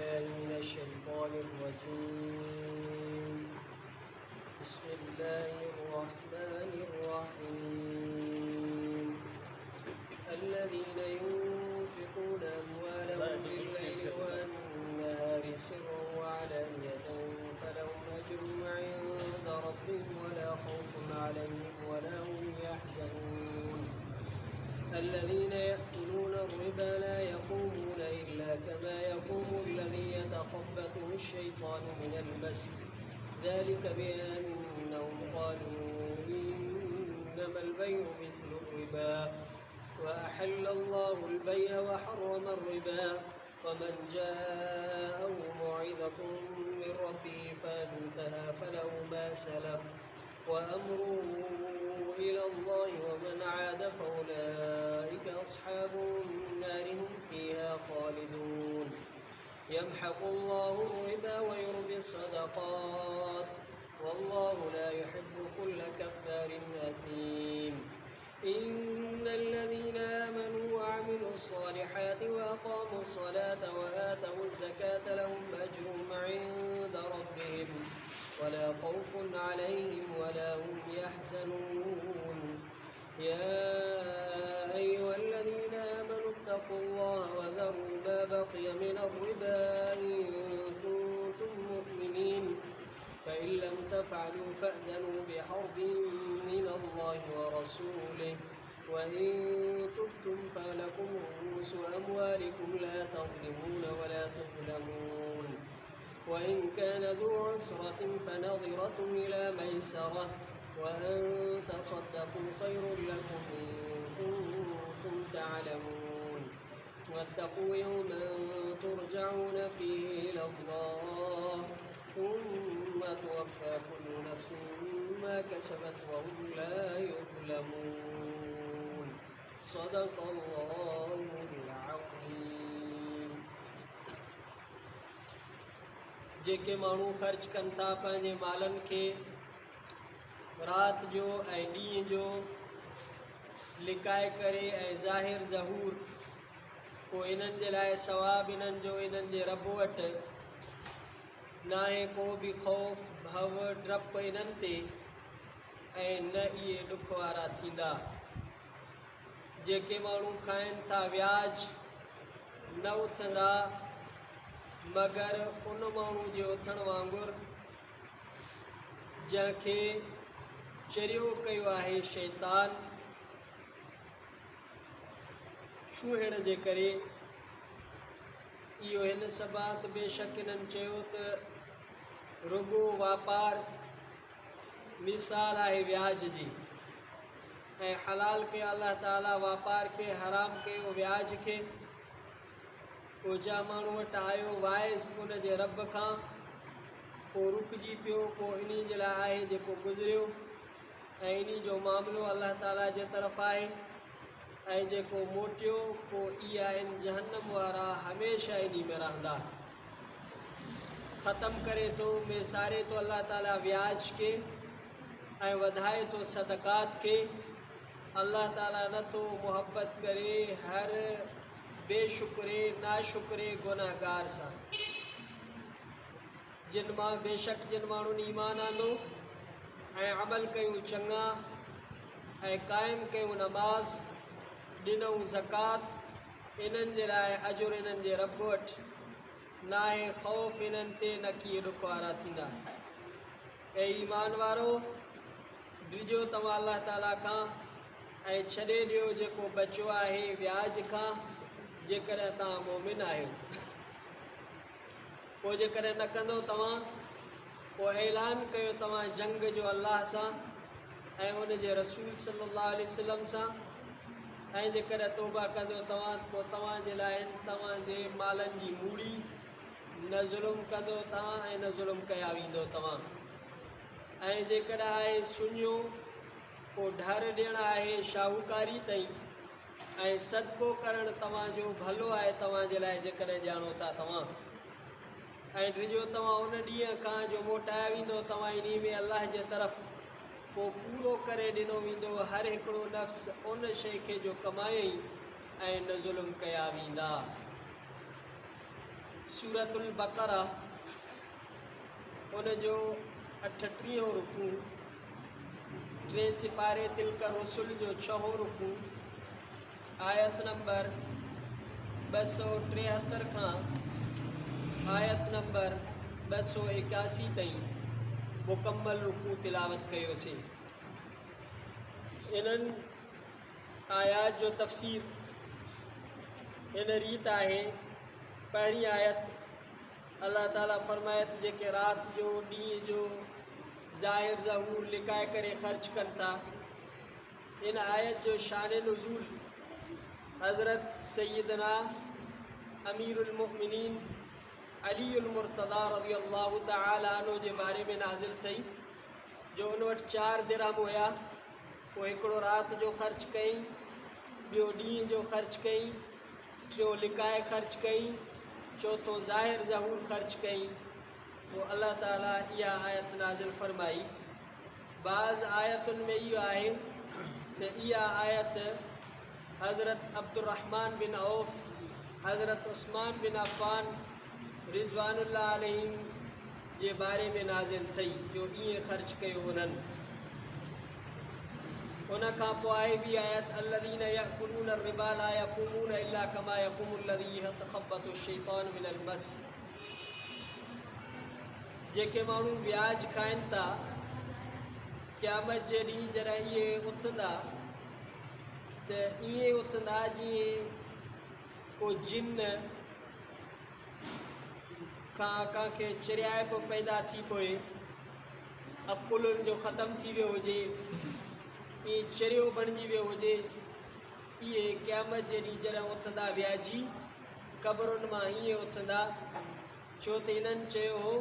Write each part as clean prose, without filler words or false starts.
بالله من الشيطان الرجيم. بسم الله الرحمن الرحيم. الذين ينفقون أموالهم بالليل والنهار سرا وعلانية فلهم أجرهم عند ربهم ولا خوف عليهم ولا هم يحزنون. الذين يأكلون الربا لا يقومون إلا كما يقوم الذي يتخبطه الشيطان من المس، ذلك بأنهم قالوا إنما البيع مثل الربا وأحل الله البيع وحرم الربا. ومن جاءه موعظة من ربه فانتهى فله ما سلف وأمره إلى الله ومن عاد فأولئك أصحاب النار هم فيها خالدون. يمحق الله الربا ويربي الصدقات والله لا يحب كل كفار أثيم. إن الذين آمنوا وعملوا الصالحات وأقاموا الصلاة وآتوا الزكاة لهم أجرهم عند ربهم ولا خوف عليهم ولا هم يحزنون. يا أيها الذين آمنوا اتقوا الله وذروا ما بقي من الربا إن كنتم مؤمنين، فإن لم تفعلوا فأذنوا بحرب من الله ورسوله وإن تبتم فلكم رؤوس أموالكم لا تظلمون ولا تظلمون. وإن كان ذو عسرة فنظرة إلى ميسرة وأن تصدقوا خير لكم إن كنتم تعلمون. واتقوا يوما ترجعون فيه إلى الله ثم توفى كل نفس ما كسبت وهم لا يظلمون. صدق الله العظيم. जेके माण्हू ख़र्च कनि था पंहिंजे मालनि खे राति जो ऐं ॾींहं जो लिकाए करे ऐं ज़ाहिर ज़हूर, पोइ इन्हनि जे लाइ सवाबु इन्हनि जो इन्हनि जे रब वटि न आहे को बि ख़ौफ़ भव डपु इन्हनि ते ऐं न इहे ॾुख वारा थींदा। जेके माण्हू खाइनि था व्याज न उथंदा मगर उन माण्हू जे उथण वांगुरु जंहिंखे चरियो कयो आहे शैतान छूहण जे करे। इहो हिन सबात बेशक इन्हनि चयो त रुगो वापार मिसाल आहे व्याज जी, ऐं हलाल कयो अल्लाह ताला वापार खे, हराम कयो व्याज खे। पोइ जा माण्हू वटि आयो वाइस उन जे रब खां, पोइ रुकिजी पियो, पोइ इन जे लाइ आहे जेको गुज़रियो ऐं इन जो मामिलो अल्लाह ताला जे तरफ़ आहे, ऐं जेको मोटियो पोइ इहा आहिनि जहन्नम वारा, हमेशह इन में रहंदा। ख़तमु करे थो, मेसारे थो अल्लाह ताला व्याज खे ऐं वधाए थो सदक़ात खे। अल्लाह ताला नथो मुहबत करे हर बेशुक्रे नाशुक्रे गुनाहगार सां। बेशक जिन माण्हुनि ईमान आंदो ऐं अमल कयूं चङा ऐं क़ाइमु कयूं नमाज़, ॾिनऊं ज़कात, इन्हनि जे लाइ अजुर इन्हनि जे रब वटि न आहे ख़ौफ़ इन्हनि ते, न की ॾुख वारा थींदा। ऐं ईमान वारो डिॼो तव्हां अल्लाह ताला खां ऐं छॾे ॾियो जेको बचियो आहे व्याज खां, जेकॾहिं तव्हां मोमिन आहियो। पोइ जेकॾहिं न कंदो तव्हां, पोइ ऐलान कयो तव्हां जंग जो अल्लाह सां ऐं उन जे रसूल सल्लल्लाहु अलैहि वसल्लम सां। ऐं जेकॾहिं तौबा कंदो तव्हां, पोइ तव्हांजे लाइ तव्हांजे मालनि जी मूड़ी, न ज़ुल्म कंदो तव्हां ऐं न ज़ुल्म कया वेंदो तव्हां। ऐं जेकॾहिं आहे सुञो, पोइ ढर ॾियणु आहे शाहूकारी ताईं, ऐं सदको करणु तव्हांजो भलो आहे तव्हांजे लाइ जेकॾहिं ॼाणो था तव्हां। ऐं डिॼो तव्हां उन ॾींहं खां जो मोटाया वेंदो तव्हां इन में अलाह जे तरफ़, पोइ पूरो करे ॾिनो वेंदो हर हिकिड़ो नफ़्स उन शइ खे जो कमायई ऐं न ज़ुल्म कया वेंदा। सूरतुल बक़रा उन जो 38 रुकू, 3 सिपारे तिलका रसुल जो 6 रुकू, आयत नंबर 273 खां आयत नंबर 281 ताईं मुकम्मल रुकू तिलावत कयोसीं। इन्हनि आयात जो तफ़सीर इन रीत आहे। पहिरीं आयत अल्लाह ताला फरमाए त जेके राति जो ॾींहं जो ज़ाहिर ज़हूर लिकाए करे ख़र्च कनि था। इन आयत जो शान नुज़ूल हज़रत सैयदना अमीरुल मुमिनीन अलीउल मुर्तज़ा रज़ियल्लाहु तआला अन्हु जे बारे में नाज़िल थी, जो उन वटि 4 दिरहम हुया। पोइ हिकिड़ो राति जो ख़र्च कई, ॿियो ॾींहं जो ख़र्च कई, टियों लिकाए ख़र्च कई, चौथों ज़ाहिर ज़हूर ख़र्च कई। पोइ अल्लाह ताला इहा आयत नाज़िल फरमाई। बाज़ आयतुनि में इहो आहे त इहा आयत हज़रत अब्दुर्रहमान बिन औफ़, हज़रत उस्मान बिन अफ़्फ़ान रिज़वानुल्लाह अलैहिम जे बारे में नाज़िल थी, जो ईअं ख़र्च कयो उन्हनि। उन खां पोइ आहे ॿी आयत अल्लज़ीना यअकुलूना रिबा ला यक़ूमूना इल्ला कमा यक़ूमुल लज़ी यतख़ब्बतु शैतानु मिनल मस। जेके माण्हू व्याज खाइनि था, क़यामत जे ॾींहुं जॾहिं इहे उथंदा त ईअं उथंदा जीअं को जिन खां कंहिंखे चिरियाइप पैदा थी पए, अकुलुनि जो ख़तमु थी वियो हुजे, ईअं चिरियो बणिजी वियो हुजे। इहे क़यामत जे ॾींहुं जॾहिं उथंदा व्याजी क़बरुनि मां ईअं उथंदा, छो त इन्हनि चयो हो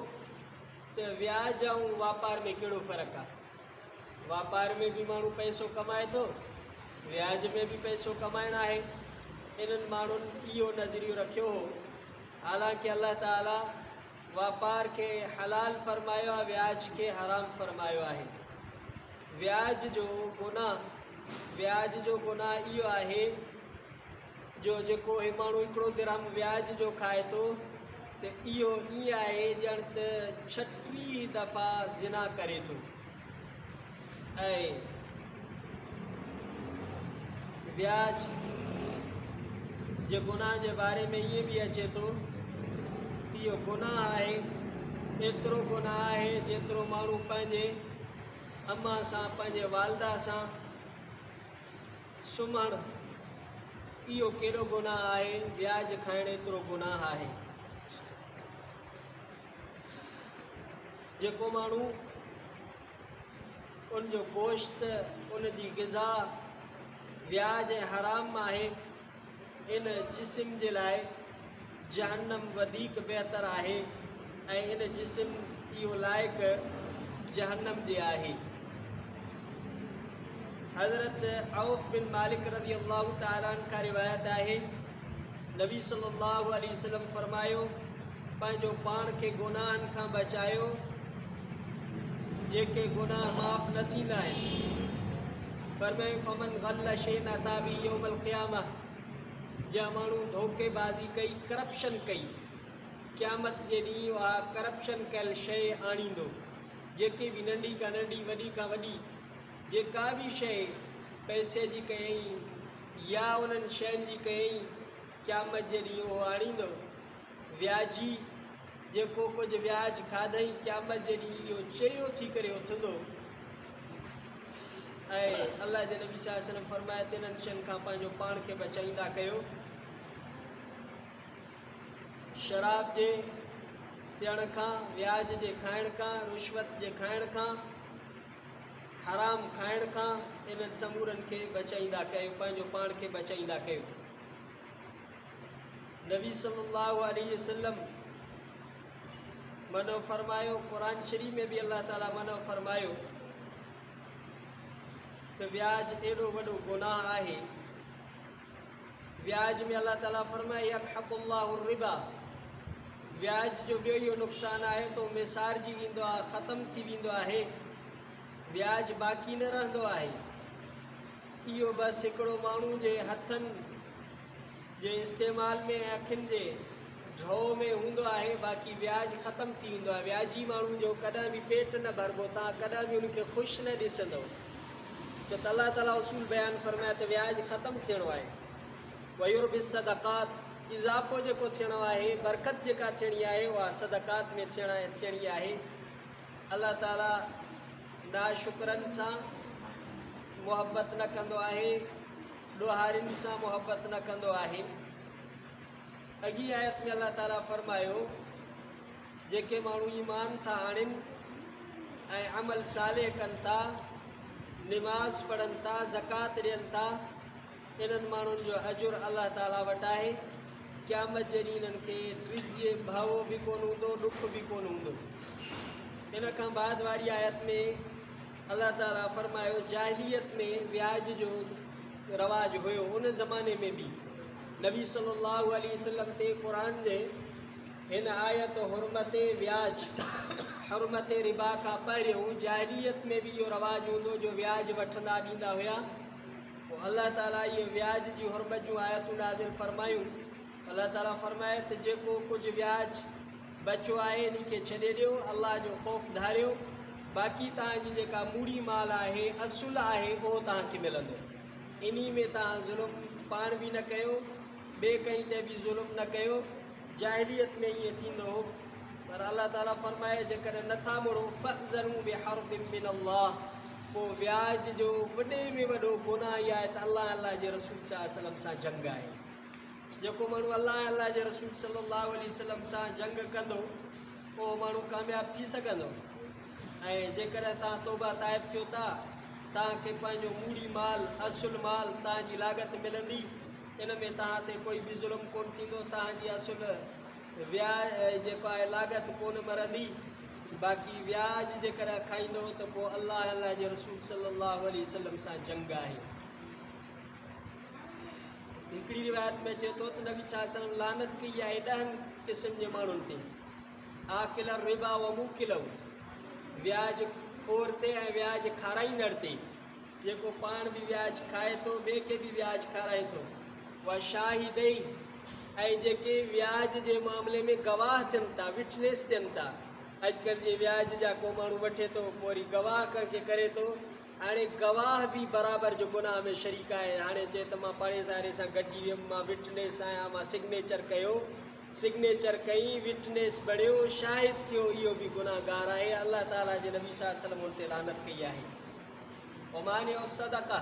त व्याज ऐं वापार में कहिड़ो फ़र्क़ु आहे। वापार में बि माण्हू पैसो कमाए थो, व्याज में बि पैसो कमाइणु आहे। इन्हनि माण्हुनि इहो नज़रियो रखियो हो। हालांकि अल्लाह ताला वापार खे हलाल फरमायो आहे, व्याज खे हराम फरमायो आहे। व्याज जो गुनाह इहो आहे जो जेको माण्हू हिकिड़ो दिरहम व्याज जो खाए थो त इहो ईअं आहे ॼण त 36 दफ़ा ज़िना करे थो। ऐं व्याज जे गुनाह जे बारे में ईअं बि अचे थो, इहो गुनाह आहे, एतिरो गुनाह आहे जेतिरो माण्हू पंहिंजे अम्मा सां, पंहिंजे वालदा सां सुम्हणु, इहो केॾो गुनाह आहे। व्याज खाइणु एतिरो गुनाह आहे। जेको माण्हू उनजो गोश्त, उनजी ग़िज़ा व्याज ऐं हराम आहे, इन जिस्म जे लाइ जहन्नम वधीक बहितर आहे ऐं इन जिस्म इहो लाइक़ु जहन्नम जे आहे। हज़रत औफ़ बिन मालिक रज़ियल्लाहु ताला अन्हु खां रिवायत आहे, नबी सल्लल्लाहु अलैहि वसल्लम फरमायो, पंहिंजो पाण खे गुनाहनि खां बचायो जेके गुनाह माफ़ न थींदा आहिनि। फरमायो फमन गल्ल शैन अता बि यौमल क़ियामह, जा माण्हू धोखेबाज़ी कई, करप्शन कई, क़यामत जे ॾींहुं उहा करप्शन कयल शइ आणींदो। जेके बि नंढी खां नंढी, वॾी खां वॾी जेका बि शइ पैसे जी कयईं या उन्हनि शयुनि जी कयईं, क़यामत जे ॾींहुं उहो आणींदो। व्याजी जेको कुझु व्याज खाधई, क़यामत जे ॾींहुं इहो चिरियो थी करे उथंदो। ऐं अल्लाह जे नबी सल्लल्लाहु अलैहि वसल्लम फरमाए त इन्हनि शयुनि खां पंहिंजो पाण खे बचाईंदा कयो। शराब जे पीअण खां, व्याज जे खाइण खां, रिश्वत जे खाइण खां, हराम खाइण खां, इन्हनि समूरनि खे बचाईंदा कयो, पंहिंजो पाण खे बचाईंदा कयो। नबी सल्लल्लाहु अलैहि वसल्लम मनो फरमायो, क़ुरान शरीफ़ में भी अल्लाह ताला मनो फरमायो तो व्याज एडो वडो गुनाह आहे। व्याज में अल्लाह ताला फरमाए यमहकुल्लाहु रिबा, व्याज जो ॿियो इहो नुक़सानु आहे तो मिसारजी वेंदो आहे, ख़तमु थी वेंदो आहे, व्याज बाक़ी न रहंदो आहे। इहो बसि हिकिड़ो माण्हू जे हथनि जे इस्तेमाल में, अखियुनि जे ड्रो में हूंदो आहे, बाक़ी व्याज ख़तमु थी वेंदो आहे। व्याजी माण्हू जो कॾहिं बि पेट न भरबो, तव्हां कॾहिं बि उनखे ख़ुशि न ॾिसंदव। त अलाह ताला उसूल बयानु फरमाए त व्याज ख़तमु थियणो आहे। वयुर्बि सदक़ात, इज़ाफ़ो जेको थियणो आहे, बरकत जेका थियणी आहे उहा सदक़ात में थियणी आहे। अलाह ताला नाशुक्रनि सां मुहबत न कंदो आहे, ॾोहारियुनि सां मुहबत न कंदो आहे। अॻी आयत में अलाह ताला फरमायो जेके माण्हू ईमान था आणनि ऐं अमल साले कनि था, निमाज़ पढ़नि था, ज़कात ॾियनि था, इन्हनि माण्हुनि जो अजुर अलाह ताला वटि आहे। क़यामत जे ॾींहुं इन्हनि खे ड्रिज भावो बि कोन हूंदो, ॾुख बि कोन हूंदो। इन खां बाद वारी आयत में अलाह ताला फरमायो जाहिलियत में व्याज जो रवाज हुयो, उन ज़माने में बि नबी सल्लल्लाहु अलैहि वसल्लम ते क़ुरान जे हिन आयत हुरमत व्याज हुरमत रिबा खां पहिरियों जाहिलियत में भी इहो रवाज हूंदो जो व्याज वठंदा ॾींदा हुया। पोइ अल्लाह ताला इहे व्याज जी हुरमत जूं आयतूं नाज़िल फरमायूं। अल्लाह ताला फरमाए त जेको कुझु व्याज बचो आहे इन खे छॾे ॾियो, अल्लाह जो ख़ौफ़ धारियो, बाक़ी तव्हांजी जेका मूड़ी माल आहे, असुल आहे, उहो तव्हांखे मिलंदो। इन में तव्हां ज़ुल्म पाण बि न कयो, ॿिए कंहिं ते बि ज़ुल्म न कयो। जाहिलियत में ईअं थींदो हो, पर अल्लाह ताला फरमाए जेकॾहिं नथा मुड़ो फ़अज़नू बिहर्बिन मिनल्लाह, पोइ व्याज जो वॾे में वॾो गुनाह इहा आहे त अल्लाह जे रसूल सल्लल्लाहु अलैहि वसल्लम सां जंग आहे। जेको माण्हू अल्लाह जे रसूल सल्लल्लाहु अलैहि वसल्लम सां जंग कंदो उहो माण्हू कामयाबु थी सघंदो। ऐं जेकॾहिं तव्हां तौबा ताइब थियो था, तव्हांखे पंहिंजो मूड़ी माल, असुल माल, तव्हांजी लागत मिलंदी। इन में तव्हां ते कोई बि ज़ुल्म कोन थींदो, तव्हांजी असुल व्याज जेको आहे लागत कोन मरंदी। बाक़ी व्याज जेकॾहिं खाईंदो त पोइ अल्लाह जे रसूल सल्लल्लाहु अलैहि वसल्लम सां जंग आहे। हिकिड़ी रिवायत में चए थो त नबी सल्लल्लाहु अलैहि वसल्लम लानत कई आहे 10 क़िस्म जे माण्हुनि ते। आकिल रिबा व मुकिलहु, व्याज खोर ते ऐं व्याज खाराईंदड़ ते, जेको पाण बि व्याज खाए थो, ॿिए खे बि व्याज खाराए थो। व शाहिदई, ऐं जेके व्याज जे मामले में गवाह थियनि था, विटनेस थियनि था। अॼुकल्ह जे व्याज जा को माण्हू वठे थो, पोइ वरी गवाह कंहिंखे करे थो। हाणे गवाह बि बराबरि जो गुनाह में शरीक आहे। हाणे चए त मां पाड़ेसारे सां गॾिजी वियुमि, मां विटनेस आहियां, मां सिग्नेचर कयो, सिग्नेचर कई, विटनेस बणियो, शाहिद थियो, इहो बि गुनाहगार आहे। अल्लाह ताला जे नबी सल्लल्लाहु अलैहि वसल्लम हुन ते लानत कई आहे। ओमाने और सदका,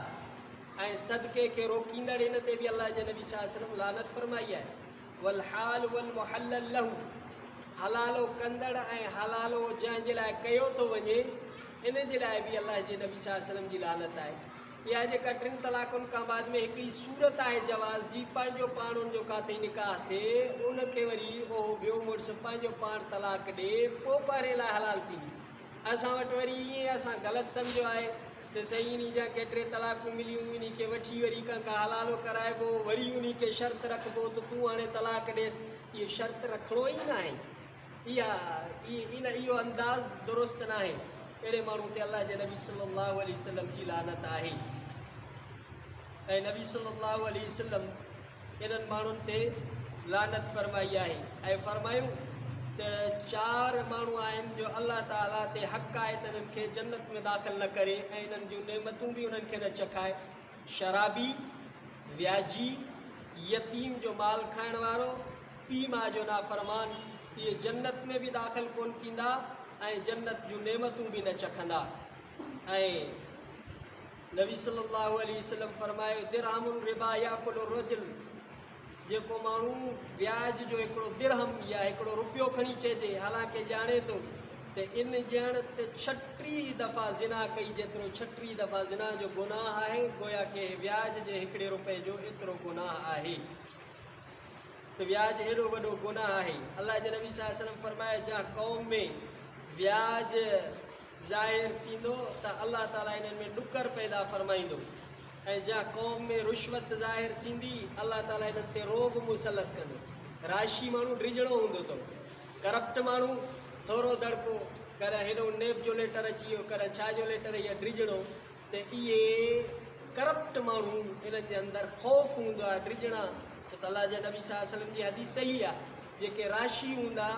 ऐं सदके खे रोकींदड़, इन ते बि अल्लाह जे नबी सल्लल्लाहु अलैहि वसल्लम लानत फरमाई आहे। वल हाल वल मुहल्लल लहू, हलालो कंदड़ ऐं हलालो जंहिंजे लाइ कयो थो वञे, इन जे लाइ बि अल्लाह जे नबी सल्लल्लाहु अलैहि वसल्लम जी लानत आहे। इहा जेका 3 तलाकुनि खां बाद में हिकिड़ी सूरत आहे जवाज़ जी, पंहिंजो पाण उनजो काथे निकाह थिए, उनखे वरी उहो ॿियो मुड़ुसु पंहिंजो पाण तलाक ॾिए, पोइ पहिरें लाइ हलाल थींदी। असां वटि वरी ईअं असां ग़लति सम्झो आहे त सही इन जा केतिरे तलाकूं मिलियूं, इन खे वठी वरी कंहिंखां हलालो कराइबो, वरी उन खे शर्त रखिबो त तूं हाणे तलाक ॾेसि। इहो शर्त रखिणो ई न आहे। इहो अंदाज़ दुरुस्त न आहे। अहिड़े माण्हू ते अल्लाह जे नबी सल्लल्लाहु अलैहि वसल्लम जी लानत आहे। ऐं नबी सल्लल्लाहु अलैहि वसल्लम इन्हनि माण्हुनि ते लानत फरमाई आहे ऐं फरमायूं त 4 माण्हू आहिनि जो अल्लाह ताला ते हक़ आहे त इन्हनि खे जन्नत में दाख़िल न करे ऐं इन्हनि जूं नेमतूं बि उन्हनि खे न चखाए। शराबी, व्याजी, यतीम जो माल खाइण वारो, पीउ माउ जो नाफ़रमान, इहे जन्नत में बि दाख़िल कोन थींदा ऐं जन्नत जूं नेमतूं बि न चखंदा। ऐं नबी सल्लल्लाहु अलैहि वसल्लम फरमायो दिरहमुन रिबा याकुलु रजुल, जेको माण्हू व्याज जो हिकिड़ो दिरहम या हिकिड़ो रुपयो खणी चइजे, हालांकि ॼाणे थो त इन ॼण ते 36 दफ़ा ज़िना कई, जेतिरो 36 दफ़ा ज़िना जो गुनाह आहे, गोया के व्याज जे हिकिड़े रुपए जो एतिरो गुनाह आहे। त व्याज एॾो वॾो गुनाह आहे। अल्लाह जे नबी सल्लल्लाहु अलैहि वसल्लम फरमाए जंहिं क़ौम में व्याज ज़ाहिर थींदो त अल्लाह ताला इन्हनि में ॾुकर पैदा फरमाईंदो, ऐं जंहिं क़ौम में रुश्वत ज़ाहिर थींदी अल्लाह ताला इन्हनि ते रोब मुसलत कंदो। राशी माण्हू ड्रिजणो हूंदो अथव, करप्ट माण्हू थोरो दड़को, कॾहिं हेॾो नेब जो लेटर अची वियो, कॾहिं छा जो लेटर, इहा ड्रिजणो। त इहे करप्ट माण्हू, इन्हनि जे अंदरि ख़ौफ़ हूंदो आहे, ड्रिजणा। त अल्लाह जे नबी सल्लल्लाहु अलैहि वसल्लम जी हदीस सही आहे जेके राशी हूंदा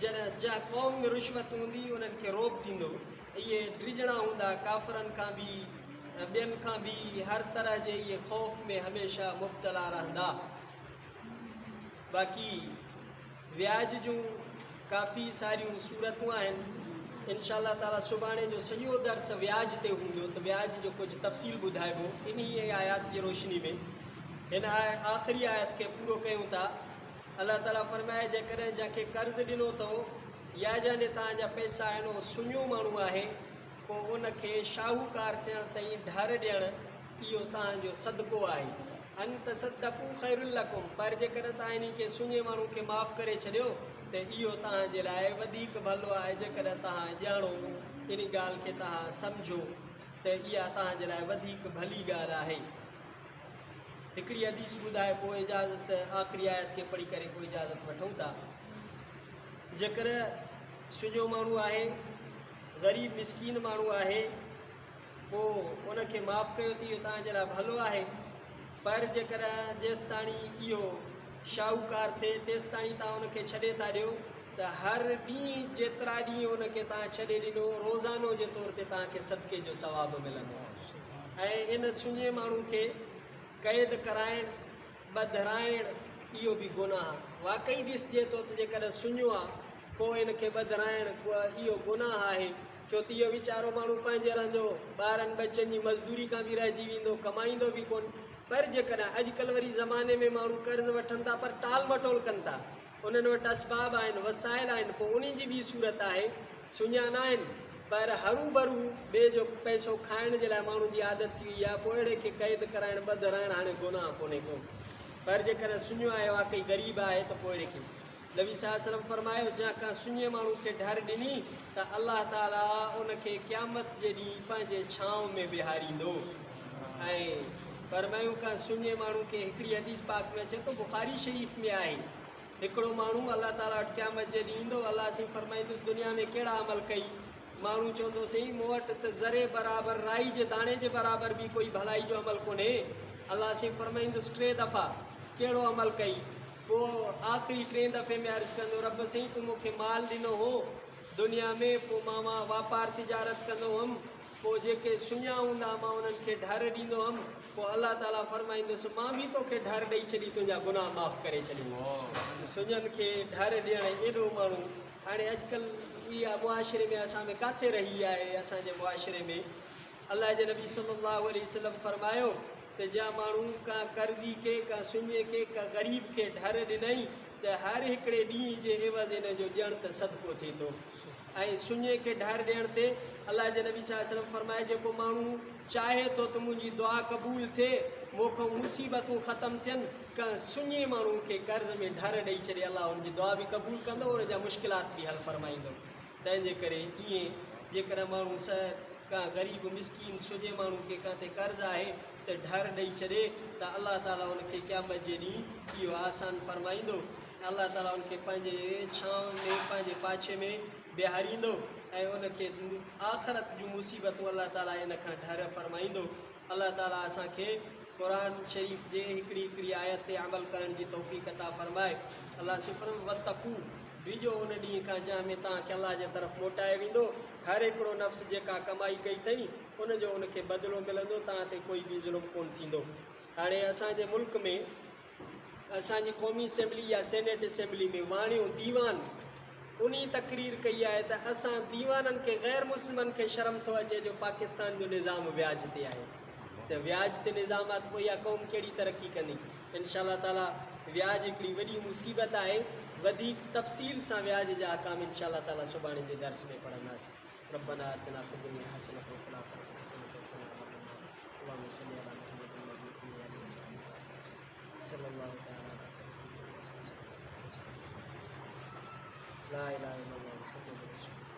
जॾहिं जा क़ौम में रिश्वत हूंदी उन्हनि खे रोब थींदो। इहे ड्रिजणा हूंदा काफ़रनि खां बि ॿियनि खां बि हर तरह जे इहे ख़ौफ़ में हमेशह मुब्तला रहंदा। बाक़ी व्याज जूं काफ़ी सारियूं सूरतूं आहिनि। इंशाअल्लाह ताला सुभाणे जो सॼो दर्स व्याज ते हूंदो, त व्याज जो कुझु तफ़सील ॿुधाइबो इन आयात जी रोशनी में। हिन आख़िरी आयत खे पूरो कयूं था। अल्लाह ताला फरमाए जेकॾहिं जंहिंखे कर्ज़ु ॾिनो अथव या जॾहिं तव्हांजा पैसा आहिनि उहो सुञो माण्हू आहे, पोइ उनखे शाहूकार थियण ताईं ढार ॾियणु इहो तव्हांजो सदको आहे। अंत सदकू ख़ैरुल लकुम, पर जेकॾहिं तव्हां इन खे सुञे माण्हू खे माफ़ु करे छॾियो त इहो तव्हांजे लाइ वधीक भलो आहे। जेकॾहिं तव्हां ॼाणो इन ॻाल्हि खे तव्हां सम्झो त इहा तव्हांजे लाइ वधीक भली ॻाल्हि आहे। हिकिड़ी हदीस ॿुधाए पोइ इजाज़त आख़िरी आयत खे पढ़ी करे पोइ इजाज़त वठूं था। जेकर सुञो माण्हू आहे, ग़रीब मिसकीन माण्हू आहे, पोइ उनखे माफ़ु कयो त इहो तव्हांजे लाइ भलो आहे। पर जेकर जेसि ताणी इहो शाहूकार थिए तेसि ताणी तव्हां उनखे छॾे था ॾियो त हर ॾींहुं जेतिरा ॾींहं उनखे तव्हां छॾे ॾिनो रोज़ानो जे तौर ते तव्हांखे सदके जो सवाबु मिलंदो। ऐं इन सुञे माण्हू खे क़ैद कराइण ॿधराइण इहो बि गुनाह वाक़ई ॾिसजे थो त जेकॾहिं सुञो आहे पोइ इनखे ॿधराइण इहो गुनाह आहे। छो त इहो वीचारो माण्हू पंहिंजे रहंदो ॿारनि बचनि जी मज़दूरी खां बि रहिजी वेंदो, कमाईंदो बि कोन। पर जेकॾहिं अॼुकल्ह वरी ज़माने में माण्हू कर्ज़ु वठनि था पर टाल मटोल कनि था, उन्हनि वटि असबाब आहिनि, वसाइल आहिनि, पोइ उन जी बि सूरत आहे। सुञा न आहिनि पर हरू भरू ॿिए जो पैसो खाइण जे लाइ माण्हू जी आदत थी वई आहे, पोइ अहिड़े खे क़ैद कराइण ॿधराइण हाणे गुनाह कोन्हे को। पर जेकॾहिं सुञो आहे वाक़ई ग़रीब आहे त पोइ अहिड़े खे नबी सल्लल्लाहु फरमायो जंहिं का सुञे माण्हू खे ढर ॾिनी त अल्लाह ताला उनखे क़यामत जे ॾींहुं पंहिंजे छांव में विहारींदो। ऐं फरमायूं का सुञे माण्हू खे हिकिड़ी हदीस पाक में अचे थो, बुखारी शरीफ़ में आहे, हिकिड़ो माण्हू अल्लाह ताला वटि क़यामत जे ॾींहुं ईंदो। अल्लाह साईं फरमाईंदुसि दुनिया में कहिड़ा अमल कई? माण्हू चवंदो साईं मूं वटि त ज़रे बराबरि राई जे दाणे जे बराबरि बि कोई भलाई जो अमल कोन्हे। अल्लाह साईं फरमाईंदुसि 3 दफ़ा कहिड़ो अमल कई? पोइ आख़िरी 3 दफ़े में अर्ज़ु कंदो रब साईं तूं मूंखे माल ॾिनो हो दुनिया में, पोइ मां वापार तिजारत कंदो हुअमि, पोइ जेके सुञा हूंदा मां उन्हनि खे ढर ॾींदो हुअमि। पोइ अल्लाह ताला फरमाईंदुसि मां बि तोखे ढर ॾेई छॾी, तुंहिंजा गुनाह माफ़ु करे छॾी। सुञनि खे ढर ॾियणु एॾो माण्हू हाणे अॼुकल्ह इहा मुआशिरे में असां में किथे रही आहे। असांजे मुआशिरे में अल्लाह जे नबी सल्लल्लाहु अलैहि वसल्लम फरमायो त जा माण्हू का कर्ज़ी खे का सुञे खे का ग़रीब खे ढर ॾिनई त हर हिकिड़े ॾींहं जे एवज़ इन जो ॼण त सदको थिए थो। ऐं सुञे खे ढर ॾियण ते अल्लाह जे नबी सल्लल्लाहु अलैहि वसल्लम फरमाए जेको माण्हू चाहे थो त मुंहिंजी दुआ क़बूल थिए, मूंखां मुसीबतूं ख़तमु थियनि, का सुञे माण्हू खे कर्ज़ में ढर ॾेई छॾे अलाह हुनजी दुआ बि क़बूल कंदो, हुनजा मुश्किलात बि हल फरमाईंदो। तंहिंजे करे ईअं जेकर माण्हू का ग़रीब मिसकीन सुञे माण्हू खे किथे कर्ज़ु आहे त ढर ॾेई छॾे त अल्लाह ताला हुनखे क़यामत जे ॾींहुं इहो आसान फरमाईंदो। अल्लाह ताला हुनखे पंहिंजे छांव में पंहिंजे पाछे में बिहारींदो ऐं उनखे आख़िरत जूं मुसीबतूं अल्लाह ताला इन खां ढर फरमाईंदो। अल्लाह ताला असांखे क़ुरान शरीफ़ जे हिकिड़ी आयत ते अमल करण जी तौफ़ीक़ अता फरमाए। अल्लाह सिफ़र वतक़ू डिजो उन ॾींहं खां जंहिं में तव्हांखे अल्लाह जे तरफ़ मोटाए वेंदो। हर हिकिड़ो नफ़्स जेका कमाई कई अथई उनजो उनखे बदिलो मिलंदो, तव्हां ते कोई बि ज़ुल्म कोन थींदो। हाणे असांजे मुल्क में असांजी क़ौमी असेंबली या सेनेट असेंबली में वाणियूं दीवान उन तक़रीर कई आहे त असां दीवाननि खे ग़ैर मुस्लिमनि खे शर्म थो अचे जो पाकिस्तान जो निज़ाम व्याज ते आहे, त व्याज ते निज़ाम आहे त पोइ इहा क़ौम कहिड़ी तरक़ी कंदी। इंशाअल्लाह ताला व्याज हिकिड़ी वॾी मुसीबत आहे। वधीक तफ़सील सां व्याज जा अहकाम इंशाअल्लाह ताला सुभाणे जे दर्स में पढ़ंदासीं। रब्बना आतिना फ़िद दुनिया हसनतन व फ़िल आख़िरति हसनतन व क़िना अज़ाबन्नार। अल्लाहुम्मा सल्लि अला मुहम्मद व अली वसल्लम सल्लल्लाहु तआला अलैहि वसल्लम। ला इलाहा इल्लल्लाह मुहम्मदुर रसूलुल्लाह।